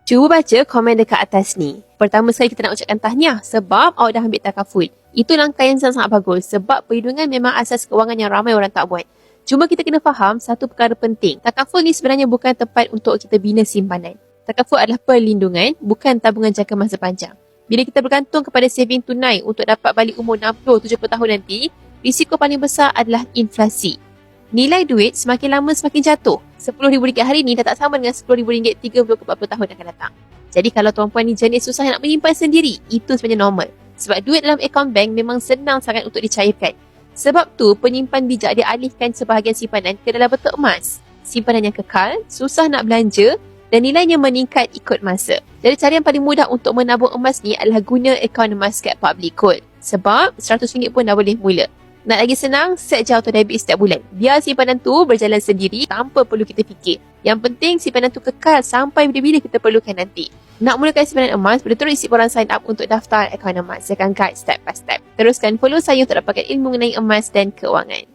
Cuba baca komen dekat atas ni. Pertama sekali kita nak ucapkan tahniah sebab awak dah ambil takaful. Itu langkah yang sangat bagus sebab perlindungan memang asas keuangan yang ramai orang tak buat. Cuma kita kena faham satu perkara penting. Takaful ni sebenarnya bukan tempat untuk kita bina simpanan. Takaful adalah perlindungan, bukan tabungan jangka masa panjang. Bila kita bergantung kepada saving tunai untuk dapat balik umur 60-70 tahun nanti, risiko paling besar adalah inflasi. Nilai duit semakin lama semakin jatuh. RM10,000 hari ni dah tak sama dengan RM10,000 30-40 tahun akan datang. Jadi kalau tuan-puan ni jenis susah nak menyimpan sendiri, itu sebenarnya normal. Sebab duit dalam akaun bank memang senang sangat untuk dicairkan. Sebab tu penyimpan bijak dia alihkan sebahagian simpanan ke dalam bentuk emas. Simpanan yang kekal, susah nak belanja dan nilainya meningkat ikut masa. Jadi cara yang paling mudah untuk menabung emas ni adalah guna akaun emas kat Public Gold. Sebab RM100 pun dah boleh mula. Nak lagi senang, set je auto debit setiap bulan. Biar simpanan tu berjalan sendiri tanpa perlu kita fikir. Yang penting simpanan tu kekal sampai bila-bila kita perlukan nanti. Nak mulakan simpanan emas, boleh terus isi borang sign up untuk daftar akaun emas. Saya akan guide step by step. Teruskan follow saya untuk dapatkan ilmu mengenai emas dan keuangan.